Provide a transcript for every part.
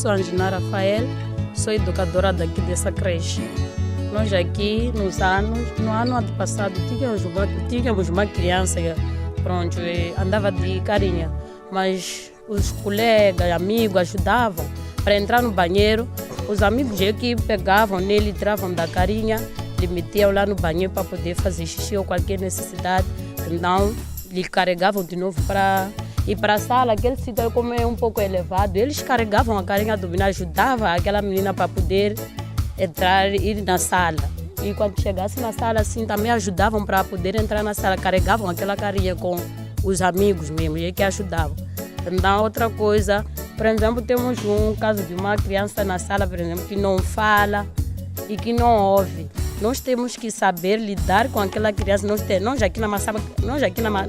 sou Angina Rafael, sou educadora daqui dessa creche. Nós aqui, no ano passado, tínhamos uma criança, pronto, andava de carinha, mas os colegas, amigos ajudavam para entrar no banheiro. Os amigos aqui pegavam nele, tiravam da carinha, lhe metiam lá no banheiro para poder fazer xixi ou qualquer necessidade. Então, lhe carregavam de novo para ir para a sala. Aquele sítio, como é um pouco elevado, eles carregavam a carinha do menino, ajudavam aquela menina para poder entrar, ir na sala. E quando chegasse na sala, assim, também ajudavam para poder entrar na sala, carregavam aquela carinha com os amigos mesmo, e que ajudavam. Então, outra coisa, por exemplo, temos um caso de uma criança na sala, por exemplo, que não fala e que não ouve. Nós temos que saber lidar com aquela criança. Nós aqui na Massaba,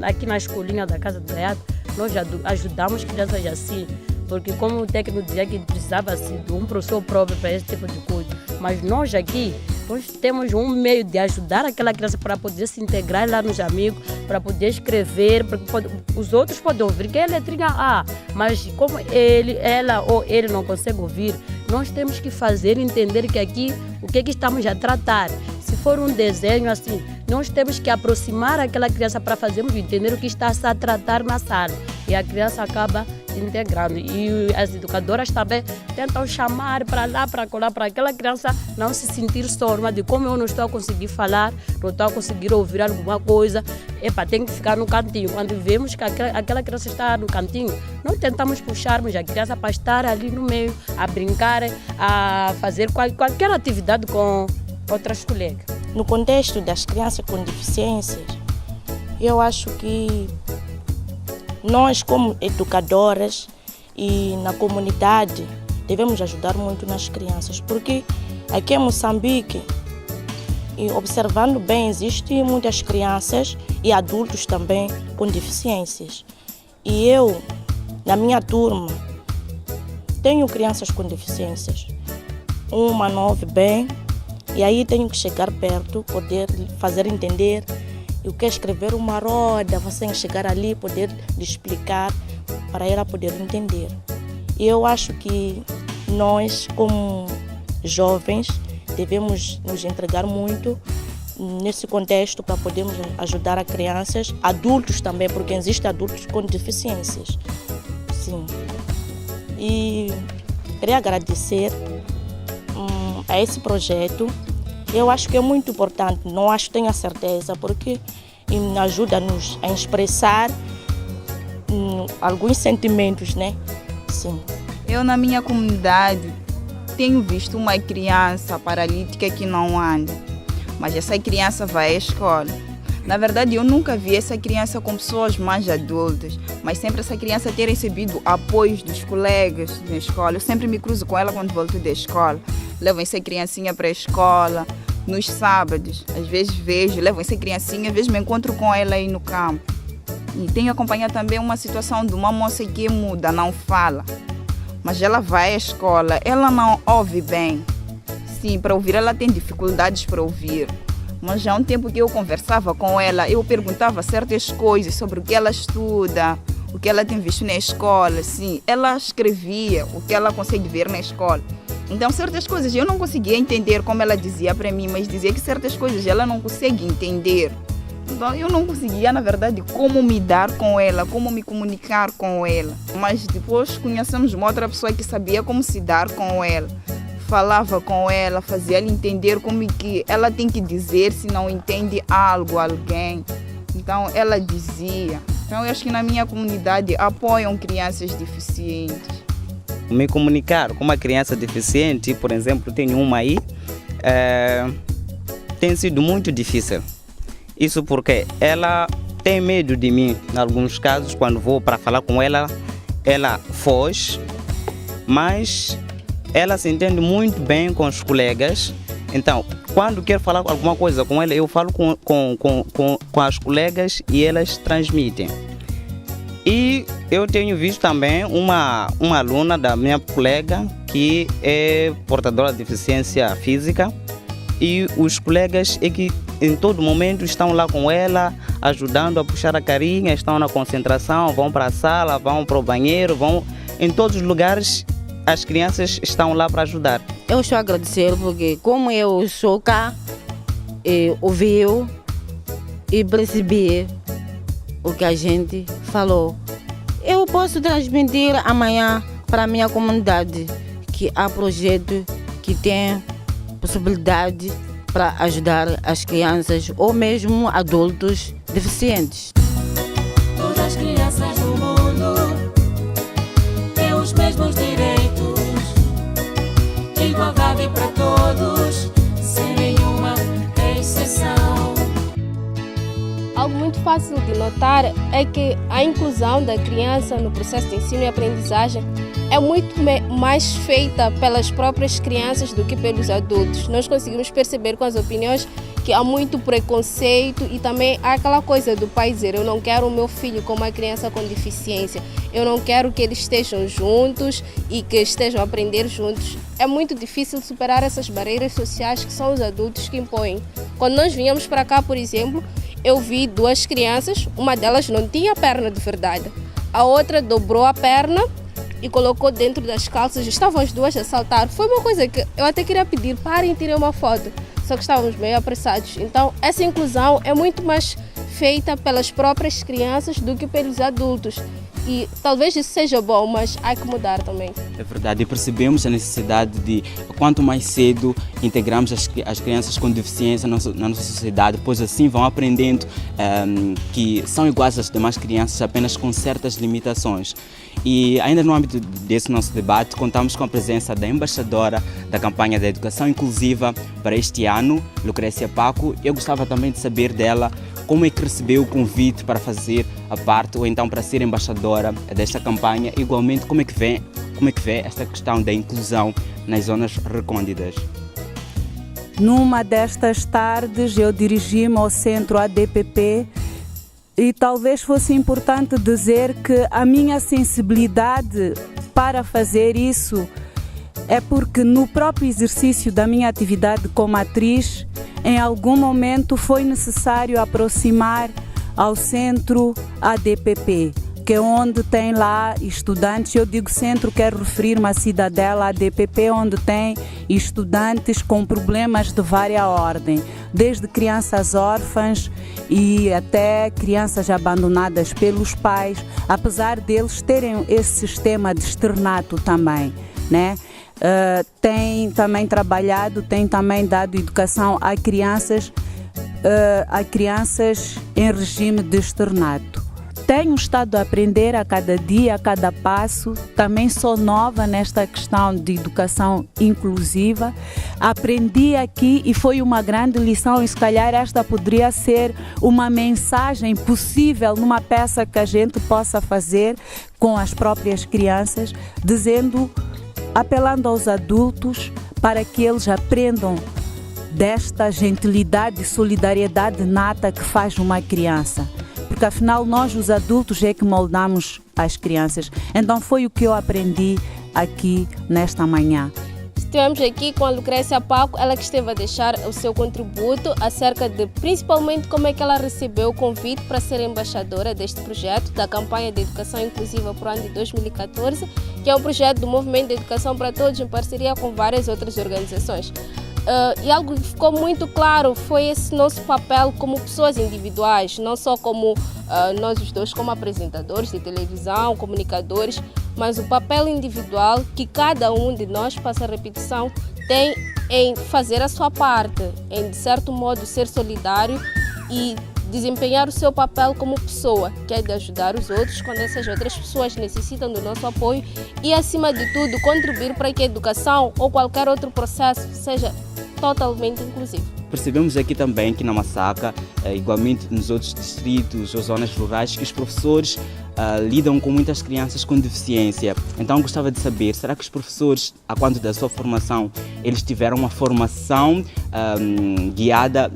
aqui na escolinha da Casa do Gaiato, nós ajudamos crianças assim, porque como o técnico dizia que precisava assim, de um professor próprio para esse tipo de coisa. Mas nós aqui, nós temos um meio de ajudar aquela criança para poder se integrar lá nos amigos, para poder escrever, porque os outros podem ouvir que é letrinha A, mas como ela ou ele não consegue ouvir, nós temos que fazer entender que aqui o que estamos a tratar. Se for um desenho assim, nós temos que aproximar aquela criança para fazermos entender o que está-se a tratar na sala. E a criança acaba se integrando. E as educadoras também tentam chamar para lá, para colar, para aquela criança não se sentir sorma de como eu não estou a conseguir falar, não estou a conseguir ouvir alguma coisa. Tem que ficar no cantinho. Quando vemos que aquela criança está no cantinho, nós tentamos puxarmos a criança para estar ali no meio, a brincar, a fazer qualquer atividade com outras colegas. No contexto das crianças com deficiências, eu acho que nós, como educadoras e na comunidade, devemos ajudar muito nas crianças, porque aqui em Moçambique, e observando bem, existem muitas crianças e adultos também com deficiências. E eu, na minha turma, tenho crianças com deficiências. Uma não ouve bem, e aí tenho que chegar perto, poder fazer entender o que é escrever uma roda, você chegar ali, poder lhe explicar para ela poder entender. E eu acho que nós, como jovens, devemos nos entregar muito nesse contexto para podermos ajudar as crianças, adultos também, porque existem adultos com deficiências. Sim. E queria agradecer a esse projeto. Eu acho que é muito importante, não acho, tenho a certeza, porque ajuda-nos a expressar alguns sentimentos, né? Sim. Eu, na minha comunidade, tenho visto uma criança paralítica que não anda, mas essa criança vai à escola. Na verdade, eu nunca vi essa criança com pessoas mais adultas, mas sempre essa criança tem recebido apoios dos colegas na escola. Eu sempre me cruzo com ela quando volto da escola. Levam essa criancinha para a escola, nos sábados. Às vezes vejo, levam essa criancinha, às vezes me encontro com ela aí no campo. E tenho acompanhado também uma situação de uma moça que é muda, não fala. Mas ela vai à escola, ela não ouve bem. Sim, para ouvir ela tem dificuldades para ouvir. Mas já há um tempo que eu conversava com ela, eu perguntava certas coisas sobre o que ela estuda, o que ela tem visto na escola. Sim, ela escrevia o que ela consegue ver na escola. Então, certas coisas eu não conseguia entender como ela dizia para mim, mas dizia que certas coisas ela não consegue entender. Então, eu não conseguia, na verdade, como me dar com ela, como me comunicar com ela. Mas depois conhecemos uma outra pessoa que sabia como se dar com ela. Falava com ela, fazia-lhe entender como que ela tem que dizer se não entende algo, alguém. Então, ela dizia. Então, eu acho que na minha comunidade apoiam crianças deficientes. Me comunicar com uma criança deficiente, por exemplo, tenho uma aí, tem sido muito difícil. Isso porque ela tem medo de mim. Em alguns casos, quando vou para falar com ela, ela foge, mas ela se entende muito bem com os colegas. Então, quando quero falar alguma coisa com ela, eu falo com as colegas e elas transmitem. E eu tenho visto também uma aluna da minha colega que é portadora de deficiência física, e os colegas é que em todo momento estão lá com ela, ajudando a puxar a carinha, estão na concentração, vão para a sala, vão para o banheiro, vão em todos os lugares, as crianças estão lá para ajudar. Eu estou a agradecer porque como eu estou cá, ouviu e percebi o que a gente falou. Eu posso transmitir amanhã para a minha comunidade que há projeto que tem possibilidade para ajudar as crianças ou mesmo adultos deficientes. Todas as crianças do mundo têm os mesmos direitos, igualdade para todos, sem nenhuma exceção. Algo muito fácil de notar é que a inclusão da criança no processo de ensino e aprendizagem é muito mais feita pelas próprias crianças do que pelos adultos. Nós conseguimos perceber com as opiniões que há muito preconceito e também há aquela coisa do pai dizer: eu não quero o meu filho como uma criança com deficiência, eu não quero que eles estejam juntos e que estejam a aprender juntos. É muito difícil superar essas barreiras sociais que são os adultos que impõem. Quando nós vinhamos para cá, por exemplo, eu vi duas crianças, uma delas não tinha perna de verdade, a outra dobrou a perna e colocou dentro das calças, estavam as duas a saltar. Foi uma coisa que eu até queria pedir, parem e tirem uma foto, só que estávamos meio apressados. Então essa inclusão é muito mais feita pelas próprias crianças do que pelos adultos. E talvez isso seja bom, mas há que mudar também. É verdade, e percebemos a necessidade de, quanto mais cedo integrarmos as crianças com deficiência na nossa sociedade, pois assim vão aprendendo que são iguais às demais crianças, apenas com certas limitações. E ainda no âmbito desse nosso debate, contamos com a presença da embaixadora da campanha da educação inclusiva para este ano, Lucrécia Paco. Eu gostava também de saber dela como é que recebeu o convite para fazer a parte ou então para ser embaixadora desta campanha, igualmente como é que vê esta questão da inclusão nas zonas recônditas. Numa destas tardes eu dirigi-me ao centro ADPP e talvez fosse importante dizer que a minha sensibilidade para fazer isso é porque no próprio exercício da minha atividade como atriz, em algum momento foi necessário aproximar ao centro ADPP, que é onde tem lá estudantes. Eu digo centro, quero referir-me à Cidadela ADPP, onde tem estudantes com problemas de várias ordem, desde crianças órfãs e até crianças abandonadas pelos pais, apesar deles terem esse sistema de externato também, né? Tem também trabalhado, tem também dado educação a crianças em regime de externato. Tenho estado a aprender a cada dia, a cada passo. Também sou nova nesta questão de educação inclusiva. Aprendi aqui e foi uma grande lição e se calhar esta poderia ser uma mensagem possível numa peça que a gente possa fazer com as próprias crianças, apelando aos adultos para que eles aprendam desta gentilidade e solidariedade nata que faz uma criança. Porque afinal nós, os adultos, é que moldamos as crianças. Então foi o que eu aprendi aqui nesta manhã. Estivemos aqui com a Lucrécia Paco, ela que esteve a deixar o seu contributo acerca de principalmente como é que ela recebeu o convite para ser embaixadora deste projeto, da campanha de educação inclusiva para o ano de 2014, que é um projeto do Movimento de Educação para Todos em parceria com várias outras organizações. E algo que ficou muito claro foi esse nosso papel como pessoas individuais, não só como nós os dois como apresentadores de televisão, comunicadores, mas o papel individual que cada um de nós, passa a repetição, tem em fazer a sua parte, em de certo modo ser solidário e desempenhar o seu papel como pessoa, que é de ajudar os outros quando essas outras pessoas necessitam do nosso apoio e, acima de tudo, contribuir para que a educação ou qualquer outro processo seja totalmente inclusivo. Percebemos aqui também que na Massaka, igualmente nos outros distritos ou zonas rurais, que os professores lidam com muitas crianças com deficiência. Então gostava de saber, será que os professores, a quanto da sua formação, eles tiveram uma formação guiada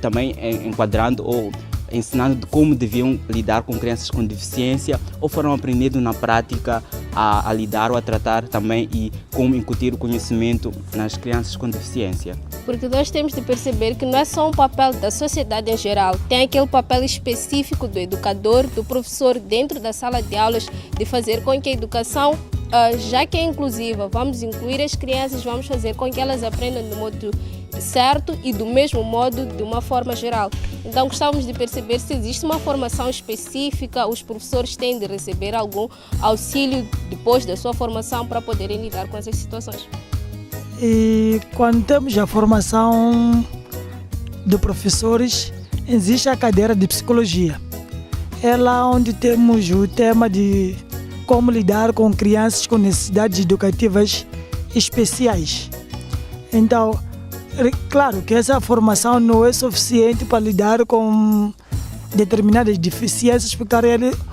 também enquadrando ou ensinando de como deviam lidar com crianças com deficiência, ou foram aprendendo na prática a lidar ou a tratar também e como incutir o conhecimento nas crianças com deficiência? Porque nós temos de perceber que não é só um papel da sociedade em geral, tem aquele papel específico do educador, do professor dentro da sala de aulas, de fazer com que a educação já que é inclusiva, vamos incluir as crianças, vamos fazer com que elas aprendam do modo certo e do mesmo modo, de uma forma geral. Então gostávamos de perceber se existe uma formação específica, os professores têm de receber algum auxílio depois da sua formação para poderem lidar com essas situações. E quando temos a formação de professores, existe a cadeira de psicologia. É lá onde temos o tema de como lidar com crianças com necessidades educativas especiais. Então, claro que essa formação não é suficiente para lidar com determinadas deficiências, porque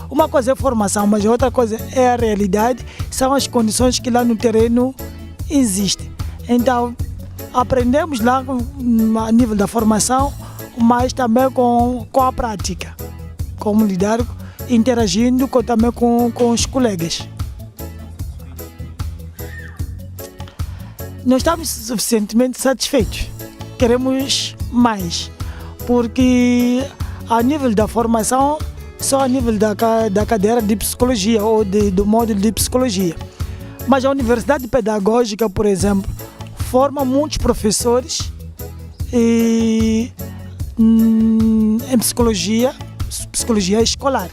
uma coisa é formação, mas outra coisa é a realidade, são as condições que lá no terreno existem. Então, aprendemos lá a nível da formação, mas também com a prática, como lidar, interagindo também com os colegas. Não estamos suficientemente satisfeitos, queremos mais, porque a nível da formação, só a nível da cadeira de psicologia ou do módulo de psicologia. Mas a Universidade Pedagógica, por exemplo, forma muitos professores em psicologia escolar.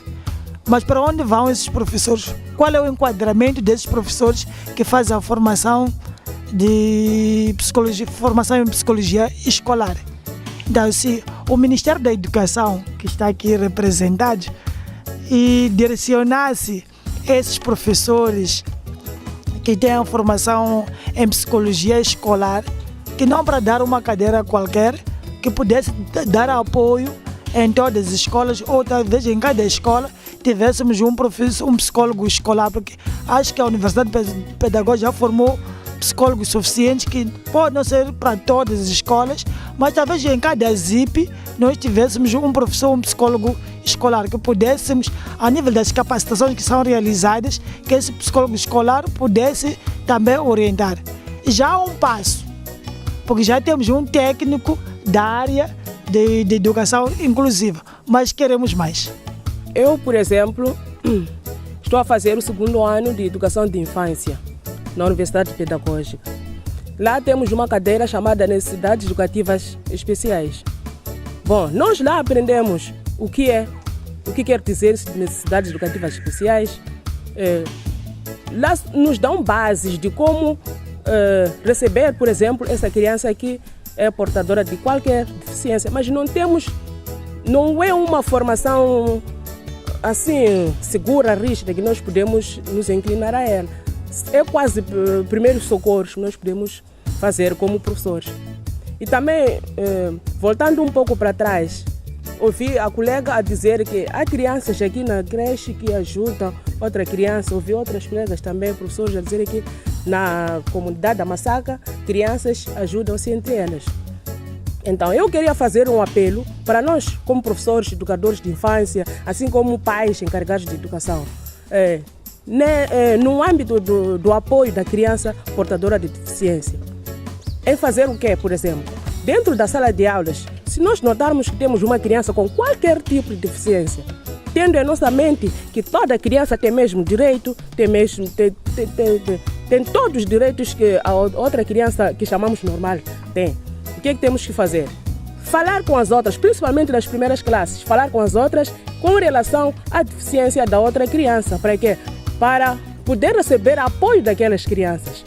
Mas para onde vão esses professores? Qual é o enquadramento desses professores que fazem a formação em psicologia escolar? Então, se o Ministério da Educação, que está aqui representado, e direcionasse esses professores que têm a formação em psicologia escolar, que não para dar uma cadeira qualquer, que pudesse dar apoio em todas as escolas, ou talvez em cada escola tivéssemos um psicólogo escolar, porque acho que a Universidade Pedagógica já formou psicólogos suficientes, que pode não ser para todas as escolas, mas talvez em cada ZIP nós tivéssemos um professor, um psicólogo escolar, que pudéssemos, a nível das capacitações que são realizadas, que esse psicólogo escolar pudesse também orientar. Já há um passo, porque já temos um técnico da área de educação inclusiva, mas queremos mais. Eu, por exemplo, estou a fazer o 2º ano de educação de infância na Universidade Pedagógica. Lá temos uma cadeira chamada Necessidades Educativas Especiais. Bom, nós lá aprendemos o que quer dizer necessidades educativas especiais. Lá nos dão bases de como receber, por exemplo, essa criança que é portadora de qualquer deficiência, mas não é uma formação assim segura, rígida, que nós podemos nos inclinar a ela. É quase primeiros socorros que nós podemos fazer como professores. E também, voltando um pouco para trás, ouvi a colega a dizer que há crianças aqui na creche que ajudam outra criança. Ouvi outras colegas também, professores, a dizer que na comunidade da Massacra, crianças ajudam-se entre elas. Então, eu queria fazer um apelo para nós, como professores, educadores de infância, assim como pais encarregados de educação, no âmbito do apoio da criança portadora de deficiência. Em fazer o quê, por exemplo? Dentro da sala de aulas, se nós notarmos que temos uma criança com qualquer tipo de deficiência, tendo em nossa mente que toda criança tem mesmo direito, tem todos os direitos que a outra criança que chamamos normal tem. O que é que temos que fazer? Falar com as outras, principalmente nas primeiras classes, falar com as outras com relação à deficiência da outra criança. Para quê? Para poder receber apoio daquelas crianças.